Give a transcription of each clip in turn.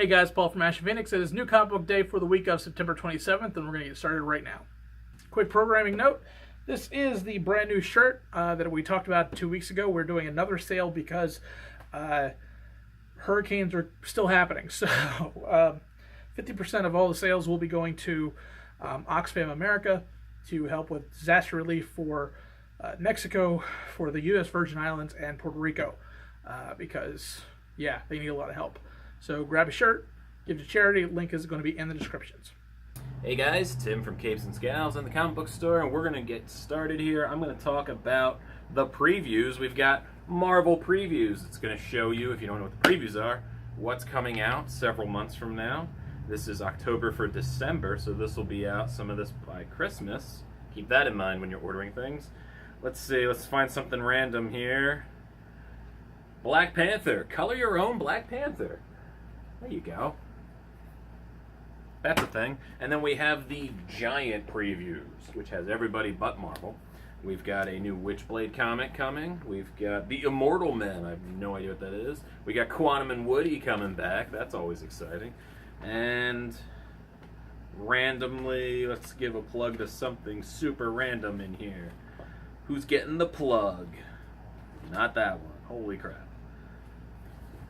Hey guys, Paul from Ashen. It is new comic book day for the week of September 27th, and we're going to get started right now. Quick programming note. This is the brand new shirt that we talked about 2 weeks ago. We're doing another sale because hurricanes are still happening. So 50% of all the sales will be going to Oxfam America to help with disaster relief for Mexico, for the U.S. Virgin Islands, and Puerto Rico because, yeah, they need a lot of help. So grab a shirt, give it to charity. Link is going to be in the descriptions. Hey guys, Tim from Capes and Scowls in the comic book store, and we're going to get started here. I'm going to talk about the previews. We've got Marvel previews. It's going to show you, if you don't know what the previews are, what's coming out several months from now. This is October for December, so this will be out, some of this by Christmas. Keep that in mind when you're ordering things. Let's see, let's find something random here. Black Panther. Color your own Black Panther. There you go. That's a thing. And then we have the giant previews, which has everybody but Marvel. We've got a new Witchblade comic coming. We've got The Immortal Men. I have no idea what that is. We got Quantum and Woody coming back. That's always exciting. And randomly, let's give a plug to something super random in here. Who's getting the plug? Not that one. Holy crap.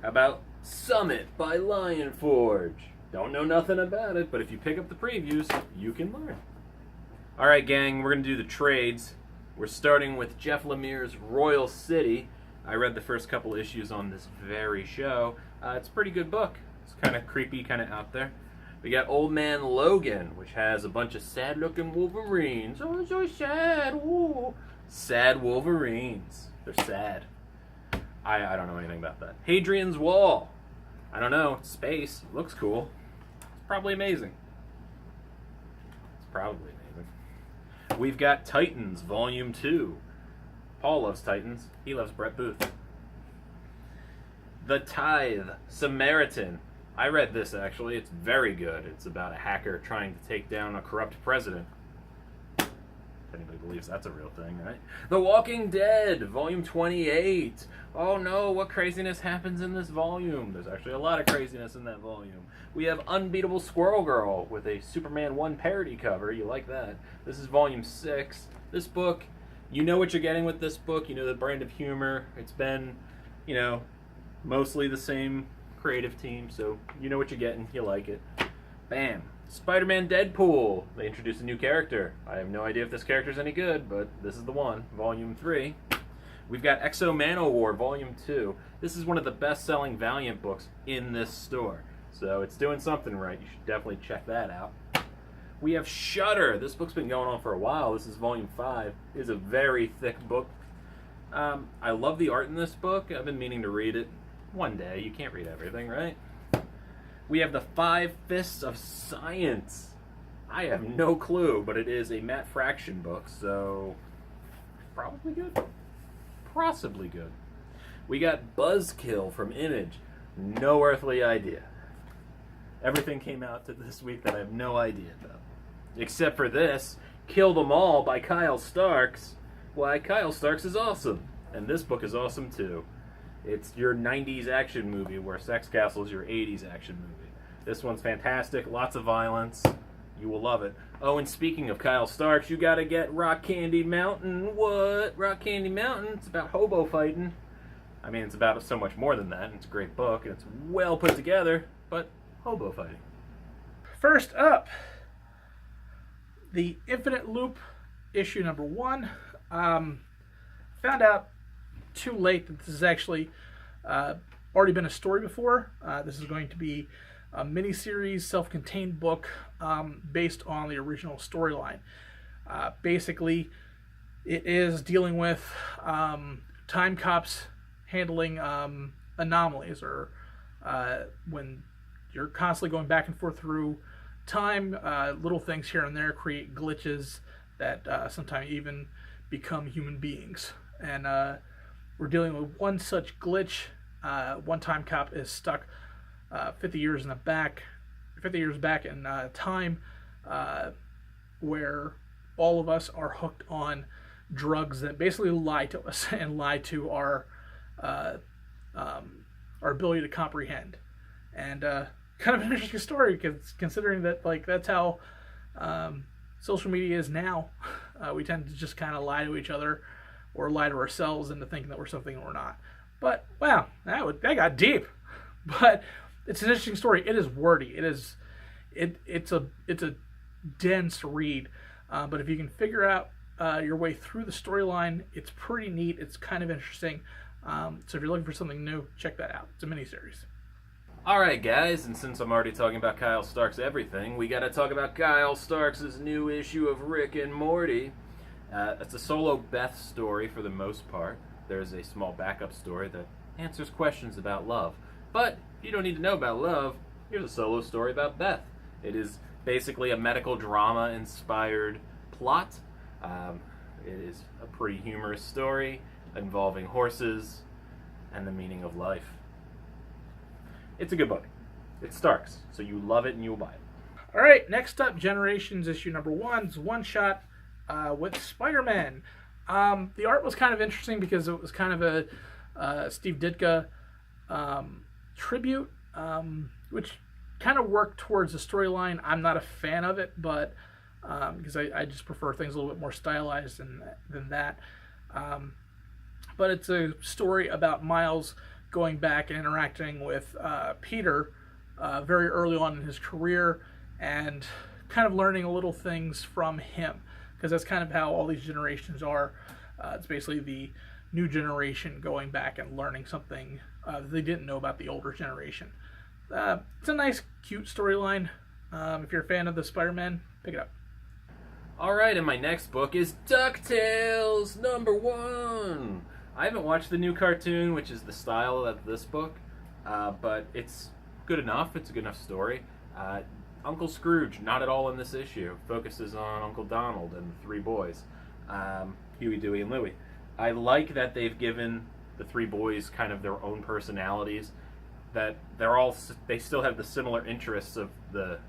How about Summit by Lion Forge? Don't know nothing about it, but if you pick up the previews, you can learn. Alright gang, we're going to do the trades. We're starting with Jeff Lemire's Royal City. I read the first couple issues on this very show. It's a pretty good book. It's kind of creepy, kind of out there. We got Old Man Logan, which has a bunch of sad-looking Wolverines. Oh, so sad. Ooh. Sad Wolverines. They're sad. I don't know anything about that. Hadrian's Wall. I don't know. Space. Looks cool. It's probably amazing. It's probably amazing. We've got Titans, Volume 2. Paul loves Titans. He loves Brett Booth. The Tithe, Samaritan. I read this, actually. It's very good. It's about a hacker trying to take down a corrupt president. If anybody believes that's a real thing, right? The Walking Dead, Volume 28. Oh no, what craziness happens in this volume? There's actually a lot of craziness in that volume. We have Unbeatable Squirrel Girl with a Superman 1 parody cover. You like that. This is Volume 6. This book, you know what you're getting with this book. You know the brand of humor. It's been, you know, mostly the same creative team, so you know what you're getting. You like it. Bam. Spider-Man Deadpool. They introduced a new character. I have no idea if this character's any good, but this is the one. Volume 3. We've got Exo Manowar, Volume 2. This is one of the best-selling Valiant books in this store. So it's doing something right. You should definitely check that out. We have Shudder. This book's been going on for a while. This is Volume 5. It is a very thick book. I love the art in this book. I've been meaning to read it. One day. You can't read everything, right? We have the Five Fists of Science. I have no clue, but it is a Matt Fraction book, so probably good. Possibly good. We got Buzzkill from Image. No earthly idea. Everything came out to this week that I have no idea about. Except for this, Kill Them All by Kyle Starks. Why, Kyle Starks is awesome. And this book is awesome too. It's your 90s action movie where Sex Castle is your 80s action movie. This one's fantastic. Lots of violence. You will love it. Oh, and speaking of Kyle Starks, you gotta get Rock Candy Mountain. What? Rock Candy Mountain? It's about hobo fighting. I mean, it's about so much more than that. And it's a great book, and it's well put together, but hobo fighting. First up, the Infinite Loop, issue number 1. Found out too late that this is actually already been a story before. This is going to be a miniseries, self-contained book based on the original storyline. Basically, it is dealing with time cops handling anomalies, or when you're constantly going back and forth through time, little things here and there create glitches that sometimes even become human beings. And we're dealing with one such glitch. One time cop is stuck 50 years back in time, where all of us are hooked on drugs that basically lie to us and lie to our ability to comprehend. And kind of an interesting story, because considering that like that's how social media is now. We tend to just kind of lie to each other or lie to ourselves into thinking that we're something that we're not. But wow, that got deep. But it's an interesting story. It is wordy. It's a dense read. But if you can figure out your way through the storyline, it's pretty neat. It's kind of interesting. So if you're looking for something new, check that out. It's a miniseries. Alright guys, and since I'm already talking about Kyle Stark's everything, we gotta talk about Kyle Stark's new issue of Rick and Morty. It's a solo Beth story for the most part. There's a small backup story that answers questions about love. But you don't need to know about love. Here's a solo story about Beth. It is basically a medical drama-inspired plot. It is a pretty humorous story involving horses and the meaning of life. It's a good book. It's Stark's, so you love it and you'll buy it. All right, next up, Generations issue number 1. It's one shot with Spider-Man. The art was kind of interesting because it was kind of a Steve Ditka tribute, which kind of worked towards the storyline. I'm not a fan of it, but because I just prefer things a little bit more stylized than that. But it's a story about Miles going back and interacting with Peter very early on in his career and kind of learning little things from him, because that's kind of how all these generations are. It's basically the new generation going back and learning something they didn't know about the older generation. It's a nice, cute storyline. If you're a fan of the Spider-Man, pick it up. Alright, and my next book is Ducktales #1. I haven't watched the new cartoon, which is the style of this book, but it's good enough. It's a good enough story. Uncle Scrooge, not at all in this issue, focuses on Uncle Donald and the three boys, Huey, Dewey, and Louie. I like that they've given the three boys kind of their own personalities, that they still have the similar interests of the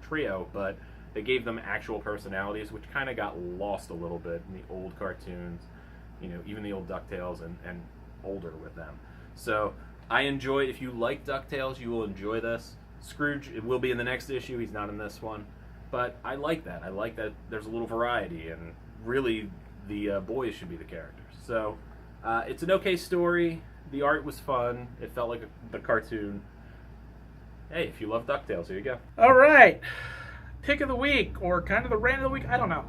trio, but they gave them actual personalities, which kind of got lost a little bit in the old cartoons. You know, even the old DuckTales and older with them. So I enjoy, if you like DuckTales, you will enjoy this. Scrooge, it will be in the next issue. He's not in this one. But I like that. I like that there's a little variety, and really the boys should be the characters. So it's an okay story. The art was fun. It felt like the cartoon. Hey, if you love DuckTales, here you go. All right. Pick of the week, or kind of the rant of the week. I don't know.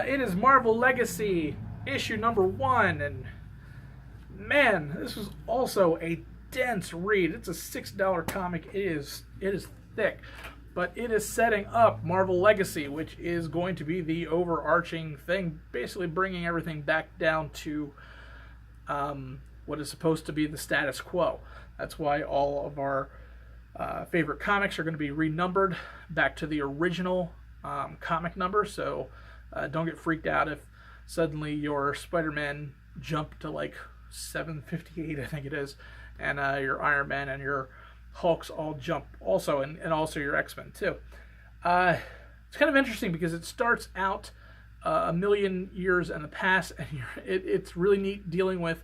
It is Marvel Legacy issue number 1, and man, this was also a dense read. It's a $6 comic. It is thick, but it is setting up Marvel Legacy, which is going to be the overarching thing, basically bringing everything back down to what is supposed to be the status quo. That's why all of our favorite comics are going to be renumbered back to the original comic number, so don't get freaked out if suddenly your Spider-Man jumped to like 758, I think it is, and your Iron Man and your Hulks all jump also, and also your X-Men too. It's kind of interesting because it starts out a million years in the past, and it's really neat dealing with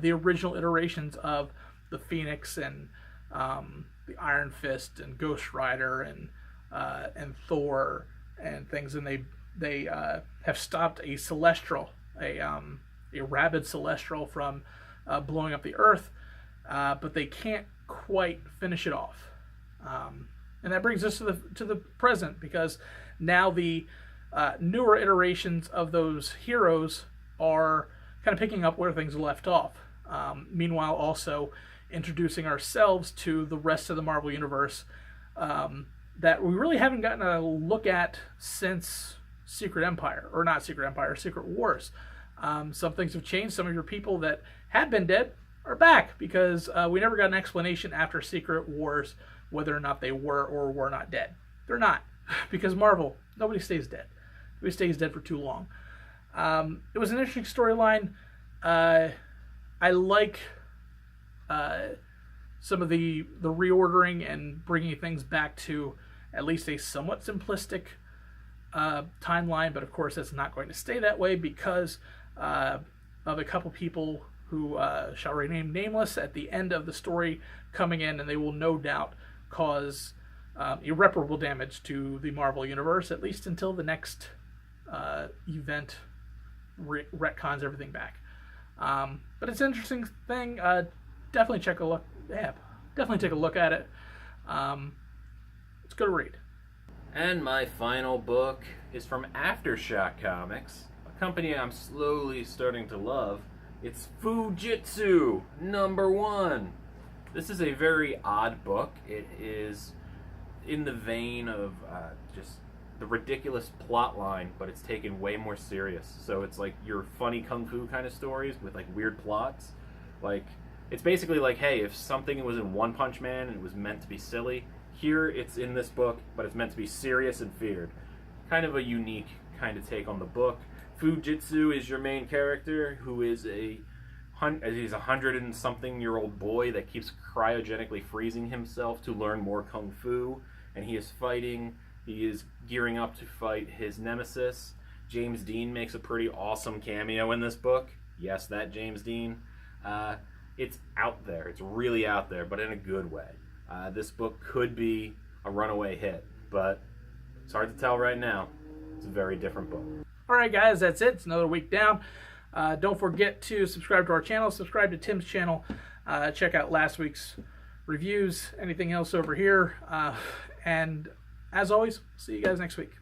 the original iterations of the Phoenix and the Iron Fist and Ghost Rider and Thor and things, and they have stopped a Celestial, a rabid Celestial from blowing up the Earth, but they can't quite finish it off. And that brings us to the present, because now the newer iterations of those heroes are kind of picking up where things left off. Meanwhile, also introducing ourselves to the rest of the Marvel Universe that we really haven't gotten a look at since Secret Wars. Some things have changed. Some of your people that had been dead are back, because we never got an explanation after Secret Wars whether or not they were or were not dead. They're not, because Marvel, nobody stays dead. Nobody stays dead for too long. It was an interesting storyline. I like some of the reordering and bringing things back to at least a somewhat simplistic timeline, but of course that's not going to stay that way because of a couple people who shall remain nameless at the end of the story coming in, and they will no doubt cause irreparable damage to the Marvel Universe, at least until the next event retcons everything back. But it's an interesting thing. Definitely take a look at it. It's a good read. And my final book is from Aftershock Comics, a company I'm slowly starting to love. It's Fujitsu #1. This is a very odd book. It is in the vein of just the ridiculous plot line, but it's taken way more serious. So it's like your funny kung fu kind of stories with like weird plots. Like, it's basically like, hey, if something was in One Punch Man and it was meant to be silly, here it's in this book, but it's meant to be serious and feared. Kind of a unique kind of take on the book. Fujitsu is your main character, who is he's a 100-and-something-year-old boy that keeps cryogenically freezing himself to learn more kung fu, and he is gearing up to fight his nemesis. James Dean makes a pretty awesome cameo in this book. Yes, that James Dean. It's out there. It's really out there, but in a good way. This book could be a runaway hit, but it's hard to tell right now. It's a very different book. Alright guys, that's it. It's another week down. Don't forget to subscribe to our channel, subscribe to Tim's channel, check out last week's reviews, anything else over here, and as always, see you guys next week.